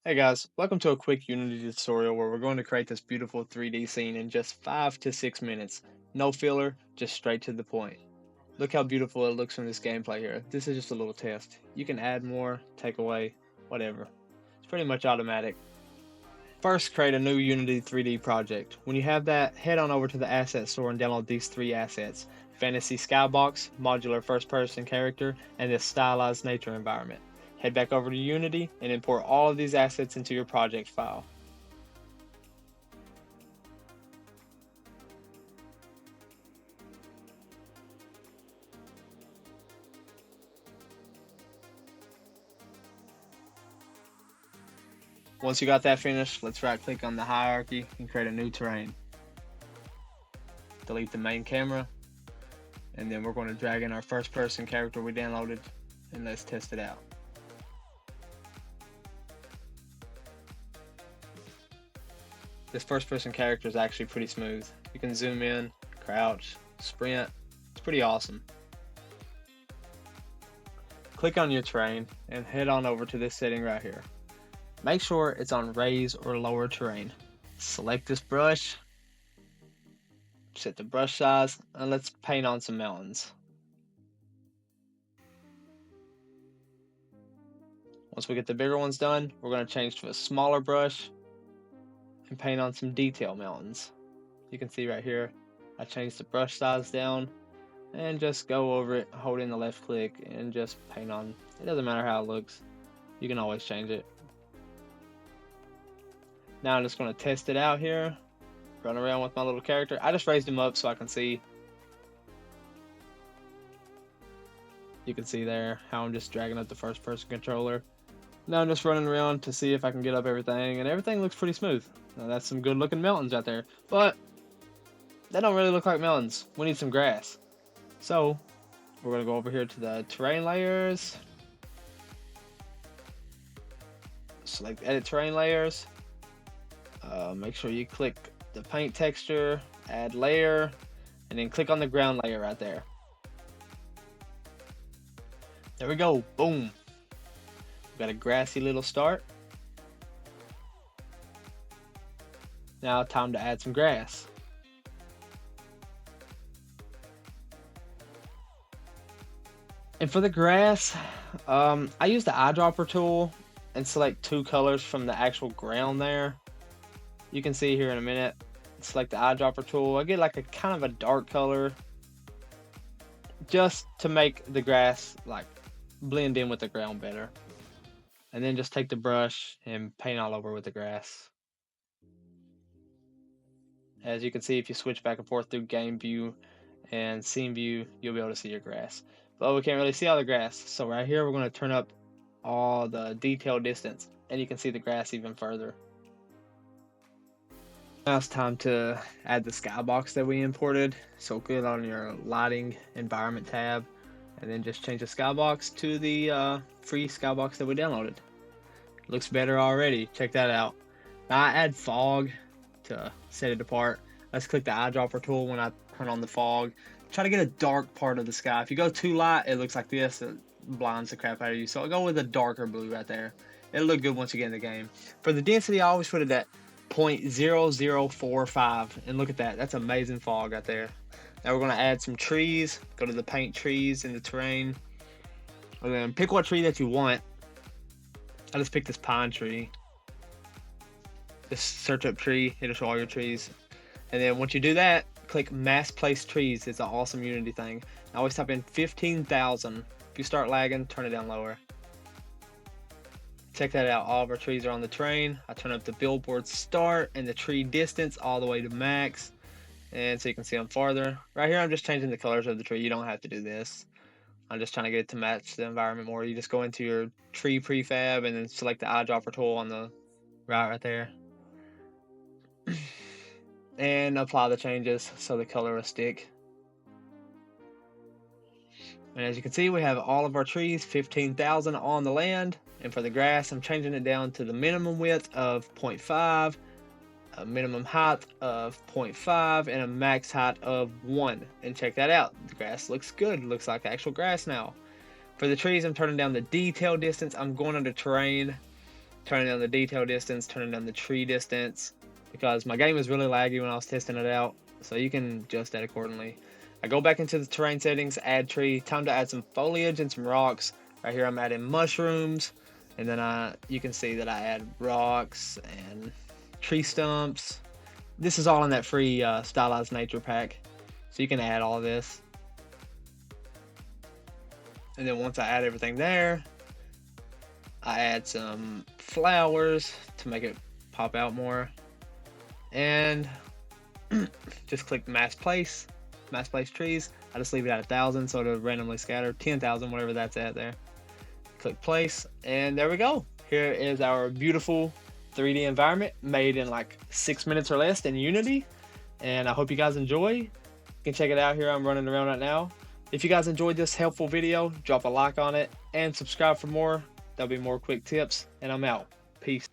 Hey guys, welcome to a quick Unity tutorial where we're going to create this beautiful 3D scene in just 5 to 6 minutes. No filler, just straight to the point. Look how beautiful it looks from this gameplay here. This is just a little test. You can add more, take away, whatever. It's pretty much automatic. First, create a new Unity 3D project. When you have that, head on over to the asset store and download these three assets: Fantasy Skybox, Modular First Person Character, and this stylized nature environment. Head back over to Unity and import all of these assets into your project file. Once you got that finished, let's right click on the hierarchy and create a new terrain. Delete the main camera, and then we're going to drag in our first person character we downloaded, and let's test it out. This first person character is actually pretty smooth. You can zoom in, crouch, sprint. It's pretty awesome. Click on your terrain and head on over to this setting right here. Make sure it's on raise or lower terrain. Select this brush, set the brush size, and let's paint on some mountains. Once we get the bigger ones done, we're going to change to a smaller brush and paint on some detail mountains. You can see right here, I changed the brush size down and just go over it, holding the left click, and just paint on. It doesn't matter how it looks. You can always change it. Now I'm just going to test it out here. Run around with my little character. I just raised him up so I can see. You can see there how I'm just dragging up the first person controller. Now I'm just running around to see if I can get up everything, and everything looks pretty smooth. Now that's some good looking mountains out there, but they don't really look like mountains. We need some grass. So we're going to go over here to the terrain layers. Select edit terrain layers. Make sure you click the paint texture, add layer, and then click on the ground layer right there. There we go, boom. We've got a grassy little start. Now time to add some grass. And for the grass, I use the eyedropper tool and select two colors from the actual ground there. You can see here in a minute. Select the eyedropper tool. I get like a kind of a dark color, just to make the grass like blend in with the ground better. And then just take the brush and paint all over with the grass. As you can see, if you switch back and forth through game view and scene view, you'll be able to see your grass. But we can't really see all the grass. So right here, we're going to turn up all the detail distance, and you can see the grass even further. Now it's time to add the skybox that we imported. So click on your lighting environment tab, and then just change the skybox to the free skybox that we downloaded. Looks better already. Check that out. Now I add fog to set it apart. Let's click the eyedropper tool when I turn on the fog. Try to get a dark part of the sky. If you go too light, it looks like this. It blinds the crap out of you. So I'll go with a darker blue right there. It'll look good once you get in the game. For the density, I always put it at 0.0045, and look at that. That's amazing fog right there. Now we're going to add some trees. Go to the paint trees in the terrain, and then pick what tree that you want. I just picked this pine tree. Just search up tree, it'll show all your trees. And then once you do that, click mass place trees. It's an awesome Unity thing. I always type in 15,000. If you start lagging, turn it down lower. Check that out. All of our trees are on the terrain. I turn up the billboard start and the tree distance all the way to max, and so you can see them farther. Right here, I'm just changing the colors of the tree. You don't have to do this. I'm just trying to get it to match the environment more. You just go into your tree prefab and then select the eyedropper tool on the right there. And apply the changes so the color will stick. And as you can see, we have all of our trees, 15,000 on the land. And for the grass, I'm changing it down to the minimum width of 0.5, a minimum height of 0.5, and a max height of 1. And check that out. The grass looks good. It looks like actual grass now. For the trees, I'm turning down the detail distance. I'm going under terrain, turning down the detail distance, turning down the tree distance, because my game was really laggy when I was testing it out, so you can adjust that accordingly. I go back into the terrain settings, add tree, time to add some foliage and some rocks. Right here I'm adding mushrooms, and then you can see that I add rocks and tree stumps. This is all in that free stylized nature pack, so you can add all of this. And then once I add everything there, I add some flowers to make it pop out more, and just click mass place trees. I just leave it at 1,000 so it'll randomly scatter. 10,000, whatever that's at there. Click place, and there we go. Here is our beautiful 3D environment made in like 6 minutes or less in Unity, and I hope you guys enjoy. You can check it out here. I'm running around right now. If you guys enjoyed this helpful video, drop a like on it and subscribe for more. There'll be more quick tips, and I'm out. Peace.